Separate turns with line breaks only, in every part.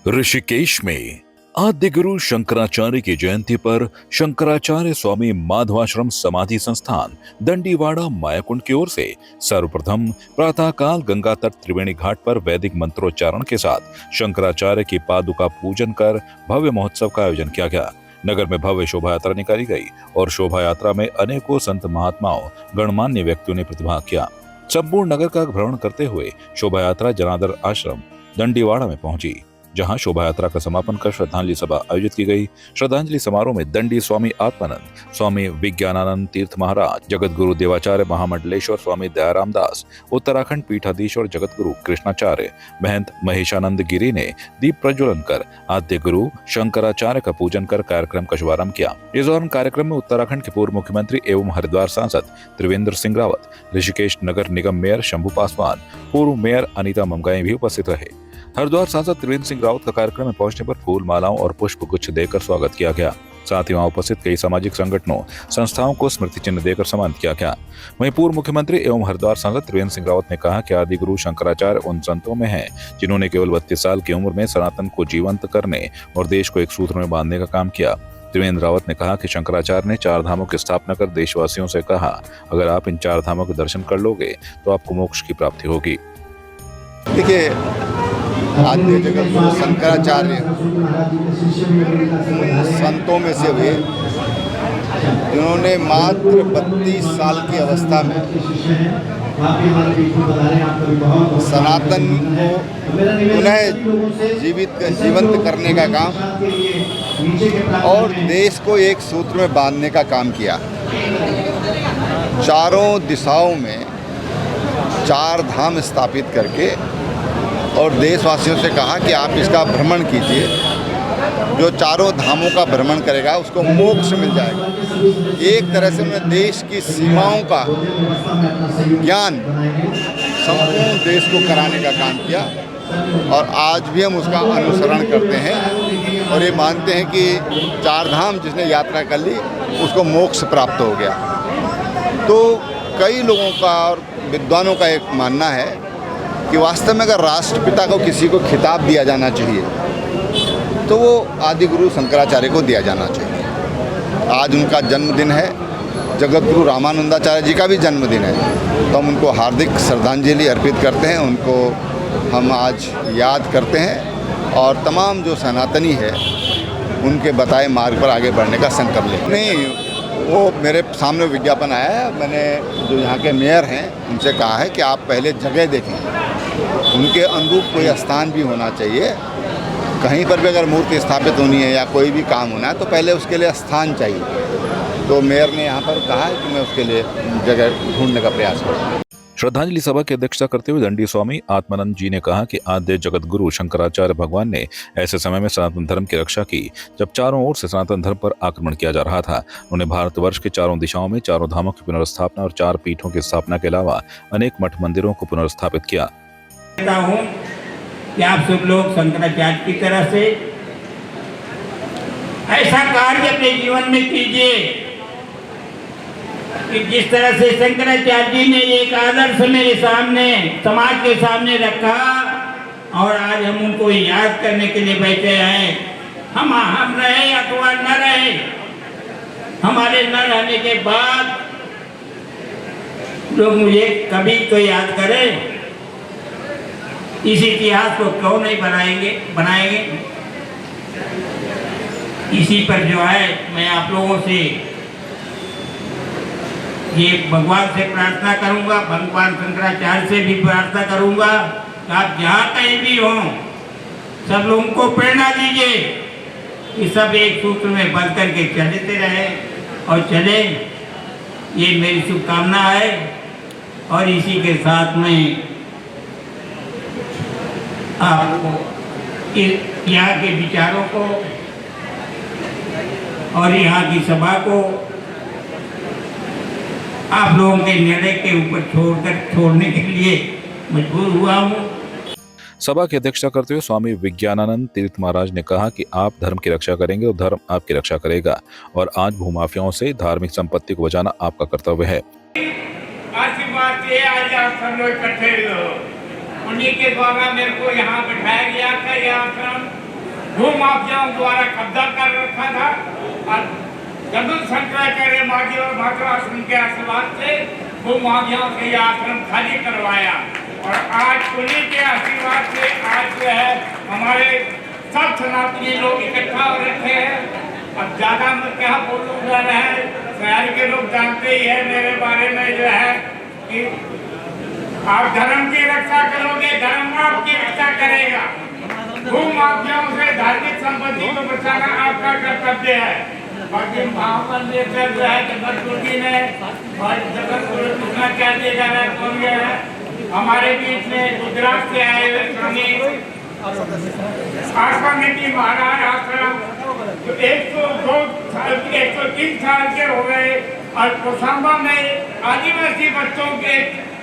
ऋषिकेश में आद्य गुरु शंकराचार्य की जयंती पर शंकराचार्य स्वामी माधवाश्रम समाधि संस्थान दंडीवाड़ा मायाकुंड की ओर से सर्वप्रथम प्रातःकाल गंगा तट त्रिवेणी घाट पर वैदिक मंत्रोच्चारण के साथ शंकराचार्य की पादुका पूजन कर भव्य महोत्सव का आयोजन किया गया। नगर में भव्य शोभा यात्रा निकाली गई और शोभा यात्रा में अनेकों संत महात्माओं गणमान्य व्यक्तियों ने प्रतिभाग किया। संपूर्ण नगर का भ्रमण करते हुए शोभा यात्रा जनार्दन आश्रम दंडीवाड़ा में पहुंची, जहां शोभा यात्रा का समापन कर श्रद्धांजलि सभा आयोजित की गई। श्रद्धांजलि समारोह में दंडी स्वामी आत्मानंद, स्वामी विज्ञानानंद तीर्थ महाराज, जगत गुरु देवाचार्य महामंडलेश्वर स्वामी दयाराम दास, उत्तराखंड पीठाधीश और जगत गुरु कृष्णाचार्य महंत महेशानंद गिरी ने दीप प्रज्वलन कर आद्य गुरु शंकराचार्य का पूजन कर कार्यक्रम का शुभारंभ किया। इस दौरान कार्यक्रम में उत्तराखंड के पूर्व मुख्यमंत्री एवं हरिद्वार सांसद त्रिवेंद्र सिंह रावत, ऋषिकेश नगर निगम मेयर शंभू पासवान, पूर्व मेयर अनीता ममगाई भी उपस्थित रहे। हरिद्वार सांसद त्रिवेंद्र सिंह रावत का कार्यक्रम में पहुंचने पर फूल मालाओं और पुष्प गुच्छ देकर स्वागत किया गया। साथ ही वहां उपस्थित कई सामाजिक संगठनों संस्थाओं को स्मृति चिन्ह देकर सम्मानित किया गया। वहीं पूर्व मुख्यमंत्री एवं हरिद्वार सांसद त्रिवेंद्र सिंह रावत ने कहा कि आदि गुरु शंकराचार्य उन संतों में हैं जिन्होंने केवल 32 साल की उम्र में सनातन को जीवंत करने और देश को एक सूत्र में बांधने का काम किया। त्रिवेंद्र रावत ने कहा कि शंकराचार्य ने 4 धामों की स्थापना कर देशवासियों से कहा, अगर आप इन 4 धामों के दर्शन कर लोगे तो आपको मोक्ष की प्राप्ति होगी।
देखिए, आद्य जगत गुरु शंकराचार्य संतों में से हुए जिन्होंने मात्र 32 साल की अवस्था में सनातन को पुनः जीवंत करने का काम और देश को एक सूत्र में बांधने का काम किया। चारों दिशाओं में 4 धाम स्थापित करके और देशवासियों से कहा कि आप इसका भ्रमण कीजिए। जो चारों धामों का भ्रमण करेगा उसको मोक्ष मिल जाएगा। एक तरह से उन्होंने देश की सीमाओं का ज्ञान संपूर्ण देश को कराने का काम किया और आज भी हम उसका अनुसरण करते हैं और ये मानते हैं कि 4 धाम जिसने यात्रा कर ली उसको मोक्ष प्राप्त हो गया। तो कई लोगों का और विद्वानों का एक मानना है कि वास्तव में अगर राष्ट्रपिता को किसी को खिताब दिया जाना चाहिए तो वो आदि गुरु शंकराचार्य को दिया जाना चाहिए। आज उनका जन्मदिन है, जगत गुरु रामानंदाचार्य जी का भी जन्मदिन है, तो हम उनको हार्दिक श्रद्धांजलि अर्पित करते हैं। उनको हम आज याद करते हैं और तमाम जो सनातनी है उनके बताए मार्ग पर आगे बढ़ने का संकल्प लें। नहीं, वो मेरे सामने विज्ञापन आया है, मैंने जो यहाँ के मेयर हैं उनसे कहा है कि आप पहले जगह देखें, उनके अनुरूप कोई स्थान भी होना चाहिए। कहीं पर भी अगर मूर्ति स्थापित होनी है या कोई भी काम होना है तो पहले उसके लिए स्थान चाहिए। तो मेयर ने यहाँ पर कहा है कि मैं उसके लिए जगह ढूंढने का प्रयास करूँ।
श्रद्धांजलि सभा की अध्यक्षता करते हुए दंडी स्वामी आत्मानंद जी ने कहा कि आद्य जगत गुरु शंकराचार्य भगवान ने ऐसे समय में सनातन धर्म की रक्षा की जब चारों ओर से सनातन धर्म पर आक्रमण किया जा रहा था। उन्होंने भारतवर्ष के चारों दिशाओं में 4 धामों की पुनर्स्थापना और 4 पीठों की स्थापना के अलावा अनेक मठ मंदिरों को पुनर्स्थापित किया।
कि आप सब लोग शंकराचार्य की तरह से ऐसा कार्य अपने जीवन में कीजिए कि जिस तरह से शंकराचार्य जी ने एक आदर्श मेरे सामने समाज के सामने रखा और आज हम उनको याद करने के लिए बैठे हैं। हम रहे अथवा न रहे, हमारे न रहने के बाद लोग मुझे कभी तो याद करें। इस इतिहास को क्यों नहीं बनाएंगे। इसी पर जो है मैं आप लोगों से ये भगवान से प्रार्थना करूंगा, भगवान शंकराचार्य से भी प्रार्थना करूंगा कि आप जहाँ कहीं भी हों सब लोगों को प्रेरणा दीजिए कि सब एक सूत्र में बंध करके चलते रहें और चले। ये मेरी शुभकामना है और इसी के साथ में आपको यहाँ के विचारों को और यहाँ की सभा को आप लोगों के निर्णय के ऊपर छोड़ने के लिए मजबूर हुआ हूँ।
सभा की अध्यक्षता करते हुए स्वामी विज्ञानानंद तीर्थ महाराज ने कहा कि आप धर्म की रक्षा करेंगे और धर्म आपकी रक्षा करेगा और आज भूमाफियाओं से धार्मिक संपत्ति को बचाना आपका कर्तव्य है।
सब लोग इकट्ठे उन्हीं के द्वारा मेरे को यहाँ बिठाया गया था। ये आश्रम भूमाफियाओं द्वारा कब्जा कर रखा था और जगत शंकराचार्य माधवाश्रम के आशीर्वाद से भूमाफियाओं से यह आश्रम खाली करवाया और आज उन्हीं के आशीर्वाद से आज जो है हमारे सब सनातनी लोग इकट्ठा हो रखे हैं। अब ज्यादा मैं क्या बोलूँगा है, शहर के लोग जानते ही है मेरे बारे में जो है कि आप धर्म की रक्षा करोगे, धर्म आपकी रक्षा करेगा। भूमाफियाओं से धार्मिक संपत्ति को बचाना आपका कर्तव्य है। बाकी महामंदिर से जो है जगतगुरु जी ने और जगतगुरु कृष्णाचार्य जी है हमारे बीच में गुजरात से आए हुए स्वामी आश्रम महाराज आश्रम तो 103 साल के हो गए और कोसांबा में आदिवासी बच्चों के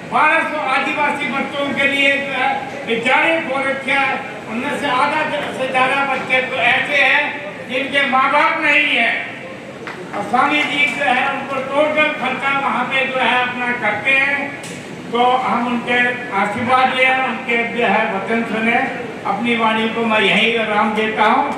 1200 आदिवासी बच्चों के लिए विद्यालय खोल रखे हैं। उनमें से आधा से ज़्यादा बच्चे तो ऐसे हैं जिनके माँ बाप नहीं है और स्वामी जी जो है उनको टोटल खर्चा वहाँ पे जो है अपना करते हैं। तो हम उनके आशीर्वाद लें, उनके जो है वचन सुने। अपनी वाणी को मैं यही विराम देता हूँ।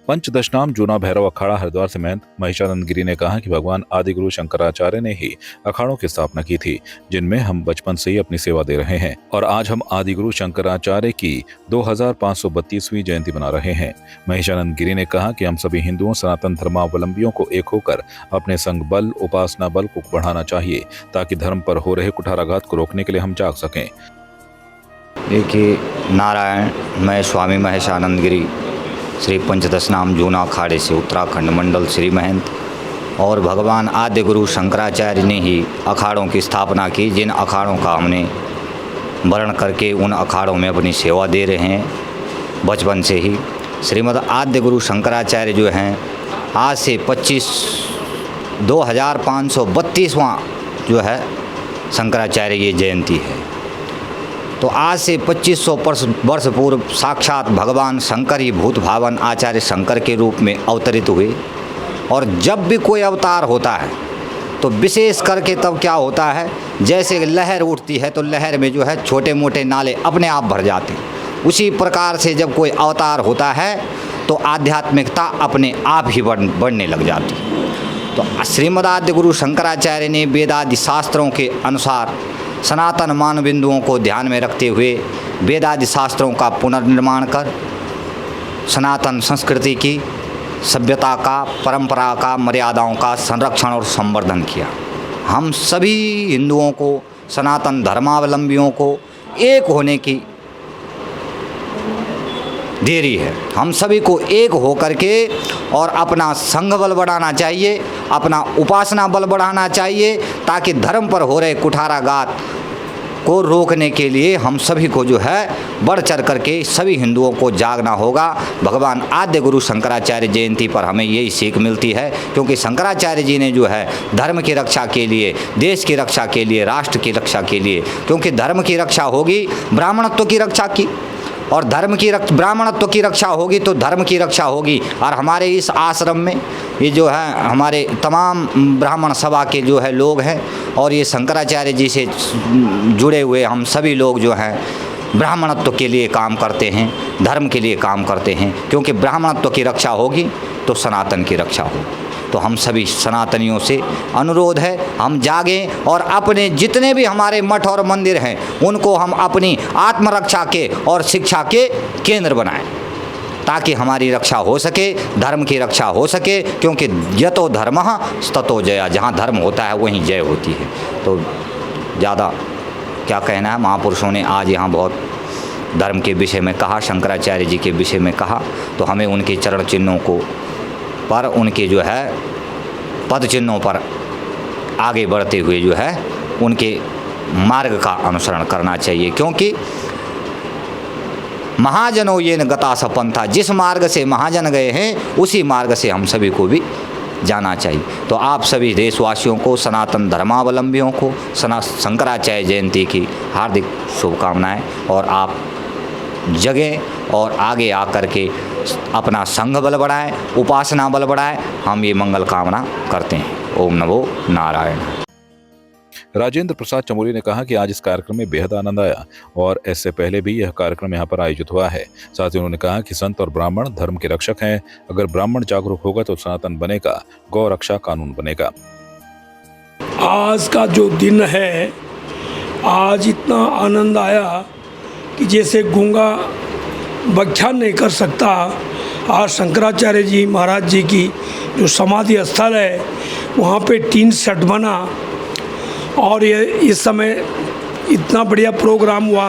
पंचदशनाम जूना भैरव अखाड़ा हरिद्वार से महंत महिषानंद गिरी ने कहा कि भगवान आदिगुरु शंकराचार्य ने ही अखाड़ों की स्थापना की थी, जिनमें हम बचपन से ही अपनी सेवा दे रहे हैं और आज हम आदिगुरु शंकराचार्य की 2532वीं जयंती मना रहे हैं। महिषानंद गिरी ने कहा कि हम सभी हिंदुओं सनातन धर्मावलंबियों को एक होकर अपने संग बल उपासना बल को बढ़ाना चाहिए ताकि धर्म पर हो रहे कुठाराघात को रोकने के लिए हम जाग सकें।
देखिए नारायण, मैं स्वामी महिषानंद गिरी श्री पंचदशनाम जूना अखाड़े से उत्तराखंड मंडल श्री महंत और भगवान आद्य गुरु शंकराचार्य ने ही अखाड़ों की स्थापना की, जिन अखाड़ों का हमने वर्ण करके उन अखाड़ों में अपनी सेवा दे रहे हैं बचपन से ही। श्रीमद् आद्य गुरु शंकराचार्य जो हैं आज से 2532वां जो है शंकराचार्य ये जयंती है। तो आज से 2500 वर्ष पूर्व साक्षात भगवान शंकर ही भूत भावन आचार्य शंकर के रूप में अवतरित हुए और जब भी कोई अवतार होता है तो विशेष करके तब क्या होता है, जैसे लहर उठती है तो लहर में जो है छोटे मोटे नाले अपने आप भर जाते हैं, उसी प्रकार से जब कोई अवतार होता है तो आध्यात्मिकता अपने आप ही बढ़ने लग जाती है। तो श्रीमदाद्य गुरु शंकराचार्य ने वेदादि शास्त्रों के अनुसार सनातन मान बिंदुओं को ध्यान में रखते हुए वेदादि शास्त्रों का पुनर्निर्माण कर सनातन संस्कृति की सभ्यता का, परंपरा का, मर्यादाओं का संरक्षण और संवर्धन किया। हम सभी हिंदुओं को, सनातन धर्मावलंबियों को एक होने की देरी है। हम सभी को एक होकर के और अपना संघ बल बढ़ाना चाहिए, अपना उपासना बल बढ़ाना चाहिए ताकि धर्म पर हो रहे कुठाराघात को रोकने के लिए हम सभी को जो है बढ़ चढ़ करके सभी हिंदुओं को जागना होगा। भगवान आद्य गुरु शंकराचार्य जयंती पर हमें यही सीख मिलती है, क्योंकि शंकराचार्य जी ने जो है धर्म की रक्षा के लिए, देश की रक्षा के लिए, राष्ट्र की रक्षा के लिए, क्योंकि धर्म की रक्षा होगी ब्राह्मणत्व की रक्षा की और ब्राह्मणत्व की रक्षा होगी तो धर्म की रक्षा होगी। और हमारे इस आश्रम में ये जो है हमारे तमाम ब्राह्मण सभा के जो है लोग हैं और ये शंकराचार्य जी से जुड़े हुए हम सभी लोग जो हैं ब्राह्मणत्व के लिए काम करते हैं, धर्म के लिए काम करते हैं, क्योंकि ब्राह्मणत्व की रक्षा होगी तो सनातन की रक्षा होगी। तो हम सभी सनातनियों से अनुरोध है हम जागें और अपने जितने भी हमारे मठ और मंदिर हैं उनको हम अपनी आत्मरक्षा के और शिक्षा के केंद्र बनाएं ताकि हमारी रक्षा हो सके, धर्म की रक्षा हो सके, क्योंकि यतो धर्मः ततो जयः, जहाँ धर्म होता है वहीं जय होती है। तो ज़्यादा क्या कहना है, महापुरुषों ने आज यहाँ बहुत धर्म के विषय में कहा, शंकराचार्य जी के विषय में कहा, तो हमें उनके चरण चिन्हों को पर उनके जो है पद चिन्हों पर आगे बढ़ते हुए जो है उनके मार्ग का अनुसरण करना चाहिए, क्योंकि महाजनों ये न गता सपंथा, जिस मार्ग से महाजन गए हैं उसी मार्ग से हम सभी को भी जाना चाहिए। तो आप सभी देशवासियों को, सनातन धर्मावलंबियों को शंकराचार्य जयंती की हार्दिक शुभकामनाएं और आप जगें और आगे आकर के अपना संघ बल बढ़ाएं, उपासना बल बढ़ाएं। हम ये मंगल कामना करते हैं। ओम नमो नारायण।
राजेंद्र प्रसाद चमोली ने कहा कि आज इस कार्यक्रम में बेहद आनंद आया और इससे पहले भी यह कार्यक्रम यहाँ पर आयोजित हुआ है। साथ ही उन्होंने कहा कि संत और ब्राह्मण धर्म के रक्षक हैं। अगर ब्राह्मण जागरूक होगा तो सनातन बनेगा, गौ रक्षा कानून बनेगा।
आज का जो दिन है, आज इतना आनंद आया कि जैसे गूंगा व्याख्यान नहीं कर सकता। आज शंकराचार्य जी महाराज जी की जो समाधि स्थल है वहाँ पे टीन सेट बना और ये इस समय इतना बढ़िया प्रोग्राम हुआ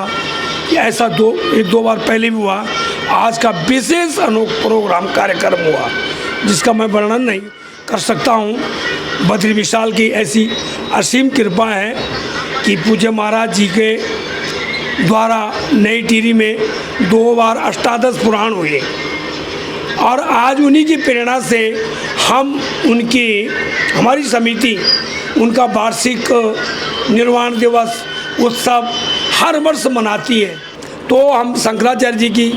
कि ऐसा एक दो बार पहले भी हुआ। आज का विशेष अनोखा प्रोग्राम कार्यक्रम हुआ जिसका मैं वर्णन नहीं कर सकता हूँ। बद्री विशाल की ऐसी असीम कृपा है कि पूज्य महाराज जी के द्वारा नई टिहरी में 2 बार अष्टादश पुराण हुए और आज उन्हीं की प्रेरणा से हमारी समिति उनका वार्षिक निर्वाण दिवस उत्सव हर वर्ष मनाती है। तो हम शंकराचार्य जी की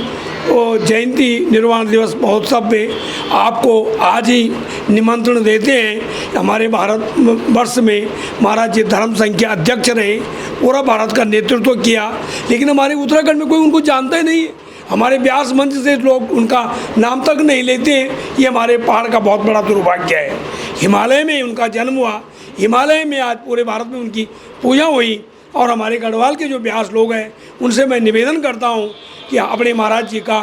जयंती निर्वाण दिवस महोत्सव में आपको आज ही निमंत्रण देते हैं। हमारे भारत वर्ष में महाराज जी धर्म संघ के अध्यक्ष रहे, पूरा भारत का नेतृत्व किया, लेकिन हमारे उत्तराखंड में कोई उनको जानता ही नहीं है। हमारे व्यास मंच से लोग उनका नाम तक नहीं लेते हैं। ये हमारे पहाड़ का बहुत बड़ा दुर्भाग्य है। हिमालय में उनका जन्म हुआ, हिमालय में आज पूरे भारत में उनकी पूजा हुई और हमारे गढ़वाल के जो व्यास लोग हैं उनसे मैं निवेदन करता हूँ कि अपने महाराज जी का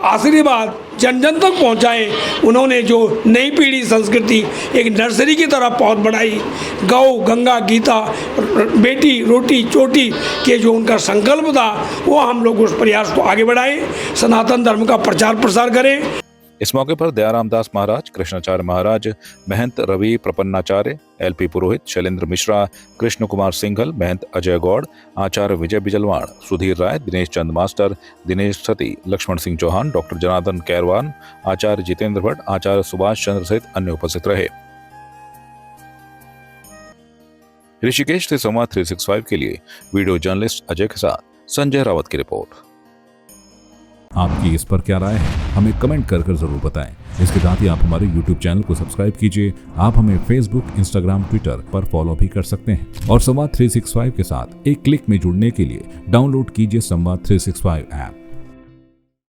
आशीर्वाद जन जन तक पहुँचाएँ। उन्होंने जो नई पीढ़ी संस्कृति एक नर्सरी की तरह पौध बढ़ाई, गौ गंगा गीता बेटी रोटी चोटी के जो उनका संकल्प था वो हम लोग उस प्रयास को आगे बढ़ाएं, सनातन धर्म का प्रचार प्रसार करें।
इस मौके पर दयाराम दास महाराज, कृष्णाचार्य महाराज, महंत रवि प्रपन्नाचार्य, एलपी पुरोहित, शैलेंद्र मिश्रा, कृष्ण कुमार सिंघल, महंत अजय गौड़, आचार्य विजय बिजलवाण, सुधीर राय, दिनेश चंद मास्टर, दिनेश सती, लक्ष्मण सिंह चौहान, डॉक्टर जनार्दन कैरवान, आचार्य जितेंद्र भट्ट, आचार्य सुभाष चंद्र सहित अन्य उपस्थित रहे। ऋषिकेश से संवाद 365 के लिए वीडियो जर्नलिस्ट अजय के साथ संजय रावत की रिपोर्ट।
आपकी इस पर क्या राय है, हमें कमेंट कर जरूर बताएं। इसके साथ ही आप हमारे YouTube चैनल को सब्सक्राइब कीजिए। आप हमें Facebook, Instagram, Twitter पर फॉलो भी कर सकते हैं और संवाद 365 के साथ एक क्लिक में जुड़ने के लिए डाउनलोड कीजिए संवाद 365 ऐप।